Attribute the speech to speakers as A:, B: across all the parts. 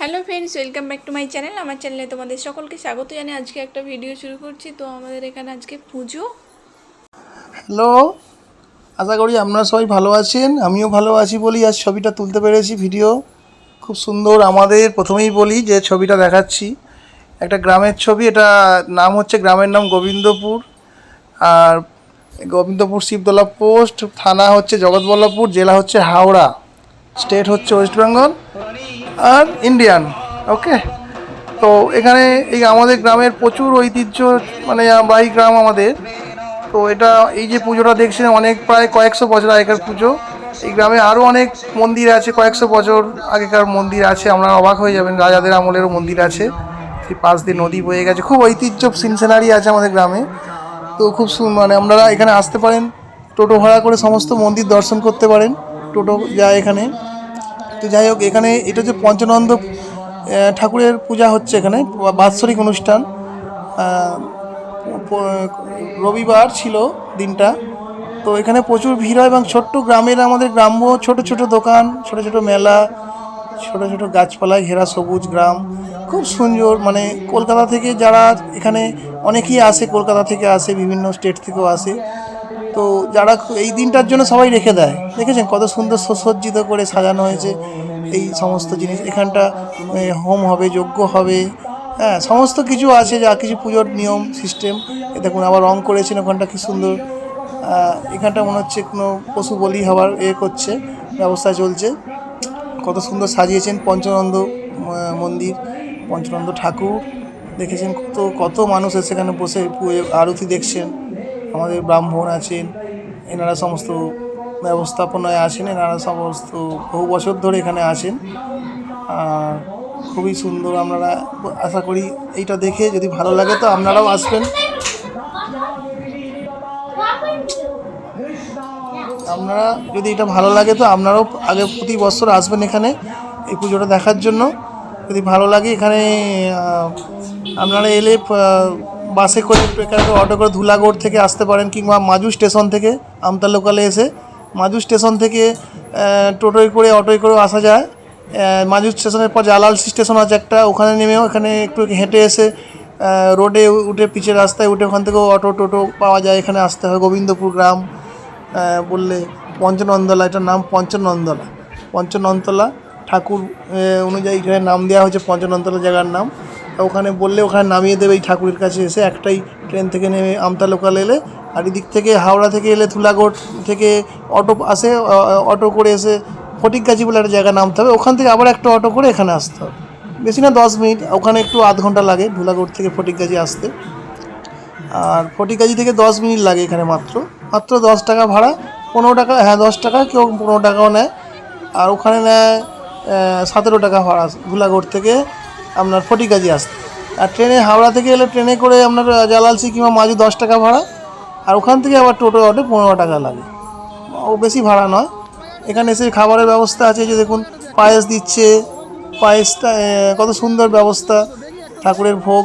A: Hello friends, welcome back to my channel. আমার চ্যানেলে তোমাদের সকলকে স্বাগত জানিয়ে আজকে একটা ভিডিও শুরু করছি। তো আমাদের এখানে আজকে পুজো।
B: হ্যালো, আশা করি আপনারা সবাই ভালো আছেন। আমিও ভালো আছি বলি আজ ছবিটা তুলতে পেরেছি। ভিডিও খুব সুন্দর। আমাদের প্রথমেই বলি যে ছবিটা দেখাচ্ছি একটা গ্রামের ছবি। এটা নাম হচ্ছে, গ্রামের নাম গোবিন্দপুর। আর গোবিন্দপুর শিবতলা পোস্ট, থানা হচ্ছে জগৎবল্লভপুর, জেলা হচ্ছে হাওড়া, স্টেট হচ্ছে ওয়েস্ট বেঙ্গল আর ইন্ডিয়ান। ওকে। তো এখানে এই আমাদের গ্রামের প্রচুর ঐতিহ্য, মানে বাড়ি গ্রাম আমাদের। তো এটা, এই যে পুজোটা দেখছেন, অনেক প্রায় কয়েকশো বছর আগেকার পুজো। এই গ্রামে আরও অনেক মন্দির আছে, কয়েকশো বছর আগেকার মন্দির আছে, আপনারা অবাক হয়ে যাবেন। রাজাদের আমলেরও মন্দির আছে, সেই পাশ দিয়ে নদী বয়ে গেছে। খুব ঐতিহ্য সিনসিনারি আছে আমাদের গ্রামে। তো খুব মানে আপনারা এখানে আসতে পারেন, টোটো ভাড়া করে সমস্ত মন্দির দর্শন করতে পারেন, টোটো যায় এখানে। তো যাই হোক, এখানে এটা হচ্ছে পঞ্চানন্দ ঠাকুরের পূজা হচ্ছে এখানে, বাৎসরিক অনুষ্ঠান। রবিবার ছিল দিনটা। তো এখানে প্রচুর ভিড় হয় এবং ছোট্ট গ্রামের, আমাদের গ্রাম্য ছোট ছোট দোকান, ছোট ছোট মেলা, ছোট ছোট গাছপালায় ঘেরা সবুজ গ্রাম, খুব সুন্দর। মানে কলকাতা থেকে যারা এখানে, অনেকেই আসে, কলকাতা থেকে আসে, বিভিন্ন স্টেট থেকেও আসে। তো যারা এই দিনটার জন্য সবাই রেখে দেয়, দেখেছেন কত সুন্দর সুসজ্জিত করে সাজানো হয়েছে এই সমস্ত জিনিস। এখানটা হোম হবে, যজ্ঞ হবে, হ্যাঁ, সমস্ত কিছু আছে, যা কিছু পুজোর নিয়ম সিস্টেম। এ দেখুন আবার রং করেছেন ওখানটা, কি সুন্দর। এখানটা মনে হচ্ছে কোনো পশু বলি হওয়ার করছে, ব্যবস্থা চলছে। কত সুন্দর সাজিয়েছেন পঞ্চানন্দ মন্দির, পঞ্চানন্দ ঠাকুর। দেখেছেন কত কত মানুষ সেখানে বসে আরতি দেখছেন। আমাদের ব্রাহ্মণ আছেন, এনারা সমস্ত ব্যবস্থাপনায় আছেন, এনারা সমস্ত বহু বছর ধরে এখানে আছেন। আর খুবই সুন্দর। আপনারা, আশা করি এইটা দেখে যদি ভালো লাগে তো আপনারাও আসবেন। আপনারা যদি এটা ভালো লাগে তো আপনারাও আগে প্রতি বছর আসবেন এখানে এই পুজোটা দেখার জন্য। যদি ভালো লাগে এখানে আপনারা এলে বাসে করে, অটো করে ধুলাগড় থেকে আসতে পারেন, কিংবা মাজু স্টেশন থেকে, আমতা লোকালে এসে মাজু স্টেশন থেকে টোটোয় করে, অটোয় করেও আসা যায়। মাজু স্টেশনের পর জালালসি স্টেশন আছে একটা, ওখানে নেমেও এখানে একটু হেঁটে এসে রোডে উঠে, পিচের রাস্তায় উঠে, ওখান থেকেও অটো টোটো পাওয়া যায়। এখানে আসতে হয় গোবিন্দপুর গ্রাম বললে, পঞ্চনন্দলা, এটার নাম পঞ্চনন্দলা। পঞ্চনন্দলা ঠাকুর অনুযায়ী এখানে নাম দেওয়া হয়েছে, পঞ্চনন্দলা জায়গার নাম। ওখানে বললে ওখানে নামিয়ে দেবে এই ঠাকুরের কাছে এসে। একটাই ট্রেন থেকে নেমে আমতা লোকাল এলে, আর এদিক থেকে হাওড়া থেকে এলে ধুলাগড় থেকে অটো আসে, অটো করে এসে ফটিকগাছি বলে একটা জায়গায় নামতে হবে। ওখান থেকে আবার একটা অটো করে এখানে আসতে হবে। বেশি না, 10 মিনিট, ওখানে একটু আধ ঘন্টা লাগে ধুলাগড় থেকে ফটিকগাছি আসতে। আর ফটিকগাছি থেকে 10 মিনিট লাগে এখানে, মাত্র মাত্র 10 টাকা ভাড়া, 15 টাকা, হ্যাঁ 10 টাকা, কেউ 15 টাকাও নেয়। আর ওখানে নেয় 17 টাকা ভাড়া ধুলাগড় থেকে আপনার ফটিকগাছি আসতে। আর ট্রেনে, হাওড়া থেকে এলে ট্রেনে করে আপনার জালালসি কিংবা মাজু 10 টাকা ভাড়া। আর ওখান থেকে আবার টোটো অটো 15 টাকা লাগে, ও বেশি ভাড়া নয়। এখানে এসে খাবারের ব্যবস্থা আছে, যে দেখুন পায়েস দিচ্ছে, পায়েসটা কত সুন্দর ব্যবস্থা, ঠাকুরের ভোগ,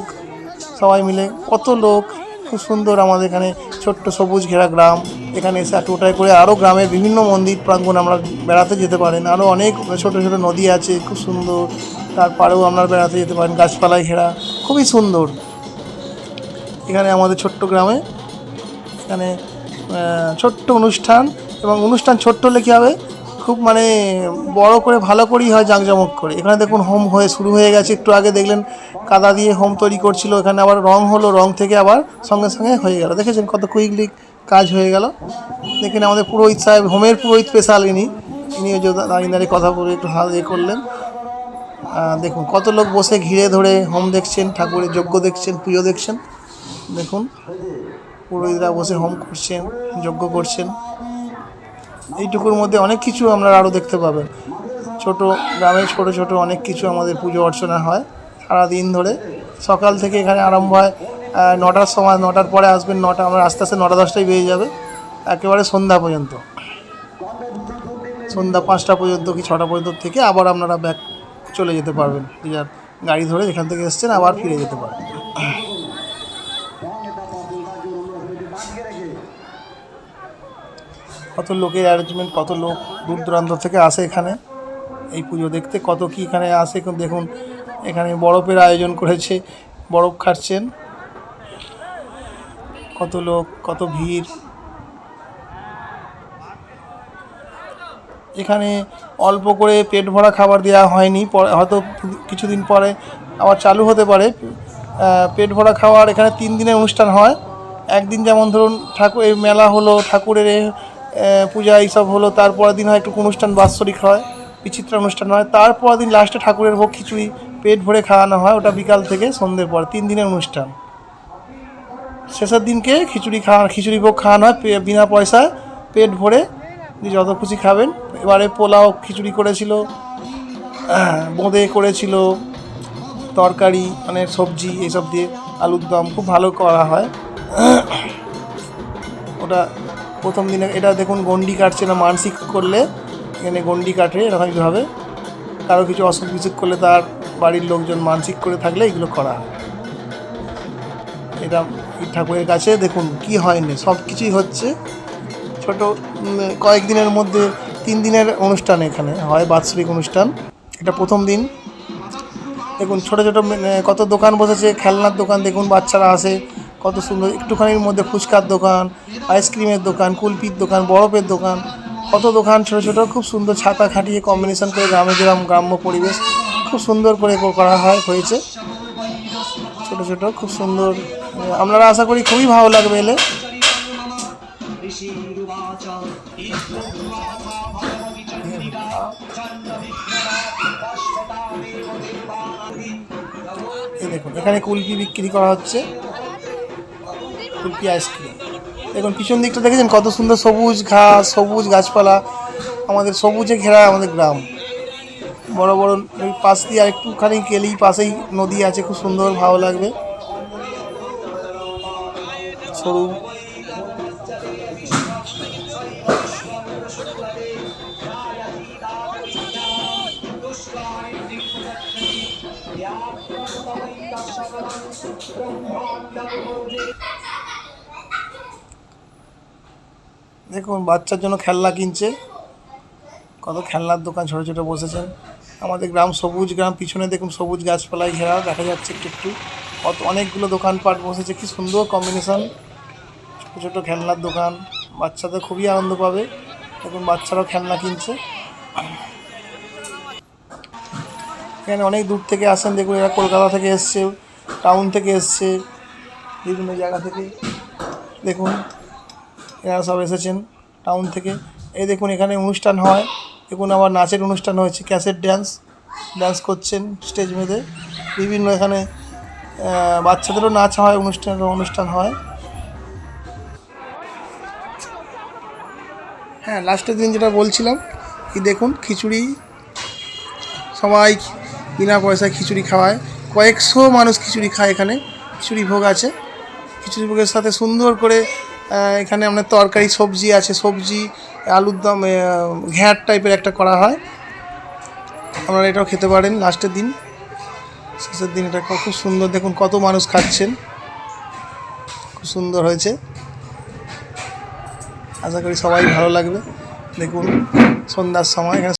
B: সবাই মিলে কত লোক, খুব সুন্দর। আমাদের এখানে ছোট্ট সবুজ ঘেরা গ্রাম। এখানে এসে টোটায় করে আরও গ্রামের বিভিন্ন মন্দির প্রাঙ্গণ আমরা বেড়াতে যেতে পারেন। আরও অনেক ছোটো ছোটো নদী আছে, খুব সুন্দর। তারপরেও আপনারা বেড়াতে যেতে পারেন, গাছপালায় ঘেরা, খুবই সুন্দর এখানে আমাদের ছোট্ট গ্রামে। এখানে ছোট্ট অনুষ্ঠান, এবং অনুষ্ঠান ছোট্ট হলে কী হবে, খুব মানে বড় করে ভালো করেই হয়, জাঁকজমক করে। এখানে দেখুন হোম হয়ে শুরু হয়ে গেছে, একটু আগে দেখলেন কাদা দিয়ে হোম তৈরি করছিল, এখানে আবার রং হলো, রং থেকে আবার সঙ্গে সঙ্গে হয়ে গেল। দেখেছেন কত কুইকলি কাজ হয়ে গেল। দেখেন আমাদের পুরোহিত সাহেব, হোমের পুরোহিত স্পেশাল ইনি দাঁড়িয়ে কথা বলে একটু হাল করলেন। দেখুন কত লোক বসে ঘিরে ধরে হোম দেখছেন, ঠাকুরের যজ্ঞ দেখছেন, পুজো দেখছেন। দেখুন পুরোহিতরা বসে হোম করছেন, যজ্ঞ করছেন। এইটুকুর মধ্যে অনেক কিছু আপনারা আরও দেখতে পাবেন। ছোট গ্রামে ছোট ছোট অনেক কিছু আমাদের পুজো অর্চনা হয় সারাদিন ধরে। সকাল থেকে এখানে আরম্ভ হয় 9টার সময়, 9টার পরে আসবেন, 9টা, আমরা আস্তে আস্তে 9টা 10টায় বেরিয়ে যাবে, একেবারে সন্ধ্যা পর্যন্ত, সন্ধ্যা 5টা পর্যন্ত কি 6টা পর্যন্ত থেকে আবার আপনারা ব্যাক চলে যেতে পারবেন, যার গাড়ি ধরে যেখান থেকে এসছেন আবার ফিরে যেতে পারবেন। কত লোকের অ্যারেঞ্জমেন্ট, কত লোক দূর দূরান্ত থেকে আসে এখানে এই পুজো দেখতে। কত কি এখানে আসে দেখুন, এখানে বরফের আয়োজন করেছে, বরফ খাচ্ছেন, কত লোক, কত ভিড়। এখানে অল্প করে পেট ভরা খাবার দেওয়া হয়নি, পরে হয়তো কিছুদিন পরে আবার চালু হতে পারে পেট ভরা খাবার। এখানে 3 দিনের অনুষ্ঠান হয়। একদিন যেমন ধরুন ঠাকুরের মেলা হলো, ঠাকুরের পূজা এইসব হলো, তারপরের দিন হয় একটু অনুষ্ঠান বাৎসরিক হয়, বিচিত্র অনুষ্ঠান হয়, তারপরের দিন লাস্টে ঠাকুরের ভোগ খিচুড়ি পেট ভরে খাওয়ানো হয়, ওটা বিকাল থেকে সন্ধ্যের পর। 3 দিনের অনুষ্ঠান। শেষের দিনকে খিচুড়ি ভোগ খাওয়ানো হয় বিনা পয়সায়, পেট ভরে যত খুশি খাবেন। এবারে পোলাও খিচুড়ি করেছিল, বোঁদে করেছিল, তরকারি মানে সবজি এইসব দিয়ে, আলুর দম খুব ভালো করা হয়। ওটা প্রথম দিনে। এটা দেখুন গন্ডি কাটছে না, মানসিক করলে এখানে গন্ডি কাটে এরকমভাবে। কারো কিছু অসুখ বিসুখ করলে তার বাড়ির লোকজন মানসিক করে থাকলে এগুলো করা হয়। এটা ঠাকুরের কাছে দেখুন কি হয়নি, সব কিছুই হচ্ছে। ছোট কয়েকদিনের মধ্যে 3 দিনের অনুষ্ঠান এখানে হয়, বাৎসরিক অনুষ্ঠান। এটা প্রথম দিন। দেখুন ছোটো ছোটো কত দোকান বসেছে, খেলনার দোকান দেখুন, বাচ্চারা আসে কত সুন্দর। একটুখানির মধ্যে ফুচকার দোকান, আইসক্রিমের দোকান, কুলপির দোকান, বরফের দোকান, কত দোকান ছোটো ছোটো, খুব সুন্দর ছাতা খাটিয়ে কম্বিনেশন করে গ্রাম্য পরিবেশ খুব সুন্দর করে করা হয়েছে। ছোটো ছোটো খুব সুন্দর। আপনারা আশা করি খুবই ভালো লাগবে এলে। এই দেখুন এখানে কুলফি বিক্রি করা হচ্ছে, কুলফি আইসক্রিম। দেখুন পিছন দিকটা দেখেছেন কত সুন্দর, সবুজ ঘাস, সবুজ গাছপালা, আমাদের সবুজে ঘেরা আমাদের গ্রাম। বড় বড় পাশ দিয়ে আর একটুখানি গেলেই পাশেই নদী আছে, খুব সুন্দর ভালো লাগবে। সরু দেখুন বাচ্চার জন্য খেলনা কিনছে, কত খেলনার দোকান ছোটো ছোটো বসেছেন। আমাদের গ্রাম সবুজ গ্রাম, পিছনে দেখুন সবুজ গাছপালায় ঘেরা দেখা যাচ্ছে একটু একটু। অনেকগুলো দোকানপাট বসেছে, কি সুন্দর কম্বিনেশন। ছোটো ছোটো খেলনার দোকান, বাচ্চাদের খুবই আনন্দ পাবে। দেখুন বাচ্চারাও খেলনা কিনছে। এখানে অনেক দূর থেকে আসেন, দেখুন এরা কলকাতা থেকে এসছে, টাউন থেকে এসছে, বিভিন্ন জায়গা থেকে। দেখুন এরা সব এসেছেন টাউন থেকে। এই দেখুন এখানে অনুষ্ঠান হয়, দেখুন আবার নাচের অনুষ্ঠান হয়েছে, ক্যাসেট ডান্স করছেন স্টেজ বেঁধে। বিভিন্ন এখানে বাচ্চাদেরও নাচ হয়, অনুষ্ঠান হয়। হ্যাঁ, লাস্টের দিন যেটা বলছিলাম, কি দেখুন খিচুড়ি, সবাই বিনা পয়সায় খিচুড়ি খাওয়ায়। কয়েকশো মানুষ খিচুড়ি খায় এখানে। খিচুড়ি ভোগ আছে, খিচুড়ি ভোগের সাথে সুন্দর করে এখানে আপনার তরকারি সবজি আছে, সবজি আলুর দম ঘ্যাঁট টাইপের একটা করা হয়, আপনারা এটাও খেতে পারেন লাস্টের দিন। শেষের দিন এটা খুব সুন্দর, দেখুন কত মানুষ খাচ্ছেন, খুব সুন্দর হয়েছে। আশা করি সবাই ভালো লাগবে। দেখুন সন্ধ্যার সময় এখানে